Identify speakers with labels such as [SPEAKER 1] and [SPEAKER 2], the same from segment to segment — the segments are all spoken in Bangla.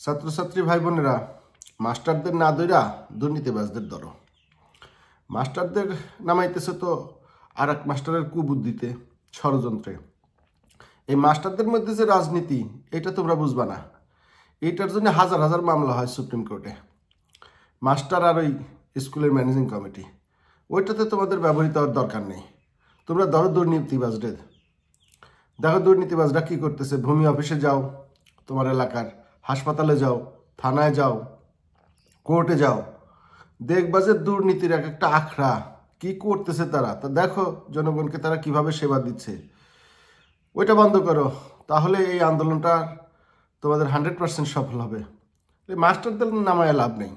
[SPEAKER 1] ছাত্রছাত্রী ভাই বোনেরা, মাস্টারদের না দইরা দুর্নীতিবাজদের ধরো। মাস্টারদের নামাইতেছে তো আর এক মাস্টারের কুবুদ্ধিতে, ষড়যন্ত্রে। এই মাস্টারদের মধ্যে যে রাজনীতি, এটা তোমরা বুঝবা না। এটার জন্য হাজার হাজার মামলা হয় সুপ্রিম কোর্টে। মাস্টার আর ওই স্কুলের ম্যানেজিং কমিটি, ওইটাতে তোমাদের ব্যবহৃত হওয়ার দরকার নেই। তোমরা ধরো দুর্নীতিবাজদের। দেখো দুর্নীতিবাজরা কী করতেছে। ভূমি অফিসে যাও, তোমার এলাকার হাসপাতালে যাও, থানায় যাও, কোর্টে যাও, দেখবা যে দুর্নীতির এক একটা আখড়া কি করতেছে তারা। তা দেখো জনগণকে তারা কিভাবে সেবা দিচ্ছে। ওইটা বন্ধ করো, তাহলে এই আন্দোলনটা তোমাদের 100% সফল হবে। এই মাস্টারদের নামায় লাভ নেই।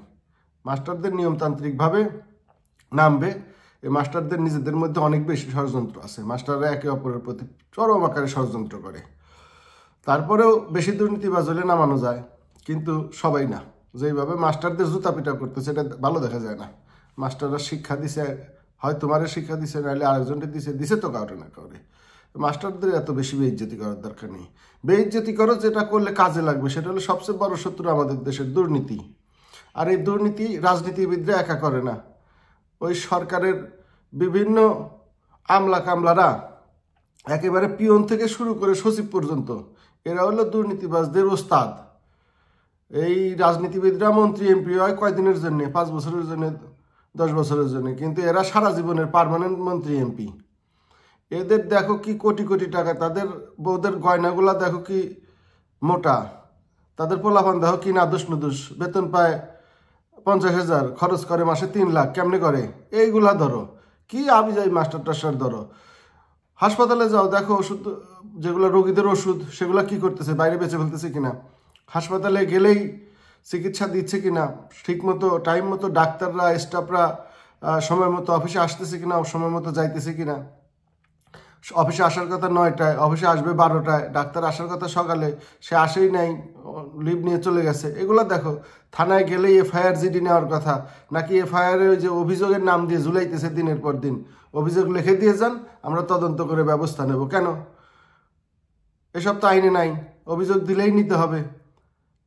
[SPEAKER 1] মাস্টারদের নিয়মতান্ত্রিকভাবে নামবে। এই মাস্টারদের নিজেদের মধ্যে অনেক বেশি ষড়যন্ত্র আছে। মাস্টাররা একে অপরের প্রতি চরম আকারে ষড়যন্ত্র করে। তারপরেও বেশি দুর্নীতিবাজ হলে নামানো যায়, কিন্তু সবাই না। যেইভাবে মাস্টারদের জুতা পিটা করতেছে, এটা ভালো দেখা যায় না। মাস্টাররা শিক্ষা দিছে, হয় তোমারে শিক্ষা দিছে, নাহলে আরেকজনকে দিছে তো কাউরে না কাউরে। মাস্টারদের এত বেশি বেইজ্জতি করার দরকার নেই। বেইজ্জতি করো যেটা করলে কাজে লাগবে, সেটা হলো সবচেয়ে বড় শত্রু আমাদের দেশের দুর্নীতি। আর এই দুর্নীতি রাজনীতিবিদরা একা করে না। ওই সরকারের বিভিন্ন আমলা কামলারা, একেবারে পিয়ন থেকে শুরু করে সচিব পর্যন্ত, এরা হলো দুর্নীতিবাজদের ওস্তাদ। এই রাজনীতিবিদরা মন্ত্রী এমপি হয় কয়দিনের জন্য, 5 বছরের জন্য, 10 বছরের জন্য, কিন্তু এরা সারা জীবনের পার্মানেন্ট মন্ত্রী এমপি। এদের দেখো কি কোটি কোটি টাকা, তাদের বউদের গয়নাগুলা দেখো কি মোটা, তাদের পোলাপান দেখো কি নাদুস নুদুস, বেতন পায় 50,000, খরচ করে মাসে 3 লাখ। কেমনে করে? এইগুলা ধরো। কি আমি যাই মাস্টার টাস্টার ধরো। হাসপাতালে যাও, দেখো ওষুধ যেগুলো রোগীদের ওষুধ, সেগুলো কি করতেছে, বাইরে বেচে ফেলতেছে কিনা, হাসপাতালে গেলেই চিকিৎসা দিচ্ছে কিনা, ঠিক মতো টাইম মতো ডাক্তাররা স্টাফরা সময় মতো অফিসে আসতেছে কিনা, সময় মতো যাইতেছে কিনা। অফিসে আসার কথা 9টায়, অফিসে আসবে 12টায়, ডাক্তার আসার কথা সকালে, সে আসেই নাই, লিভ নিয়ে চলে গেছে। এগুলো দেখো। থানায় গেলেই এফআইআর জিডি নেওয়ার কথা, নাকি এফআইআর ওই যে অভিযোগের নাম দিয়ে ঝুলাইতেছে দিনের পর দিন। অভিযোগ লিখে দিয়ে যান, আমরা তদন্ত করে ব্যবস্থা নেব। কেন? এসব তো আইনে নাই। অভিযোগ দিলেই নিতে হবে।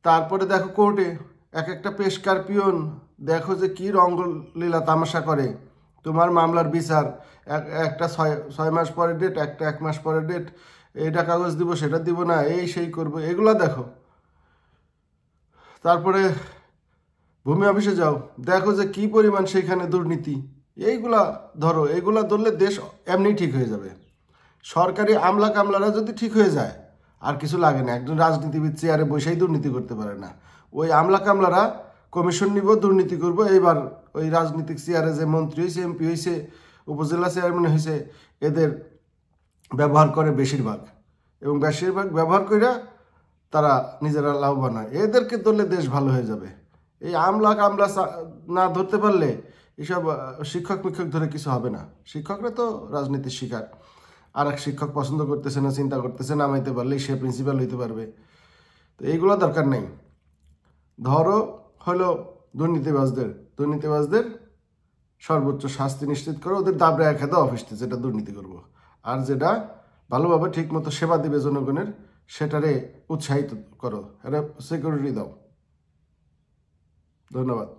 [SPEAKER 1] তারপরে দেখো কোর্টে এক একটা পেশকার পিয়ন দেখো যে কি রঙ্গলীলা তামাশা করে। তোমার মামলার বিচার একটা 6 মাস পরে ডেট, একটা 1 মাস পরে ডেট, এটা কাগজ দিব, সেটা দিব না, এই সেই করবো, এগুলা দেখো। তারপরে ভূমি অফিসে যাও, দেখো যে কি পরিমাণ সেইখানে দুর্নীতি। এইগুলা ধরো। এইগুলা ধরলে দেশ এমনি ঠিক হয়ে যাবে। সরকারি আমলা কামলারা যদি ঠিক হয়ে যায়, আর কিছু লাগে না। একজন রাজনীতিবিদ চেয়ারে বসেই দুর্নীতি করতে পারে না। ওই আমলা কামলারা কমিশন নিব, দুর্নীতি করব। এইবার ওই রাজনীতিক চেয়ারে যে মন্ত্রী হয়েছে, এমপি হয়েছে, উপজেলা চেয়ারম্যান হয়েছে, এদের ব্যবহার করে বেশিরভাগ, এবং বেশিরভাগ ব্যবহার করে তারা নিজেরা লাভবান হয়। এদেরকে ধরলে দেশ ভালো হয়ে যাবে। এই আমলা কামলা না ধরতে পারলে এসব শিক্ষক মিক্ষক ধরে কিছু হবে না। শিক্ষকরা তো রাজনীতির শিকার। আর এক শিক্ষক পছন্দ করতেছে না, চিন্তা করতেছে, নামাইতে পারলেই সে প্রিন্সিপাল হইতে পারবে। তো এইগুলো দরকার নেই। ধরো হলো দুর্নীতিবাজদের সর্বোচ্চ শাস্তি নিশ্চিত করো। ওদের দাবড়ে এক হাতে অফিসতে, যেটা দুর্নীতি করবো। আর যেটা ভালোভাবে ঠিক মতো সেবা দিবে জনগণের, সেটারে উৎসাহিত করো। এটা সিকিউরিটি দাও। ধন্যবাদ।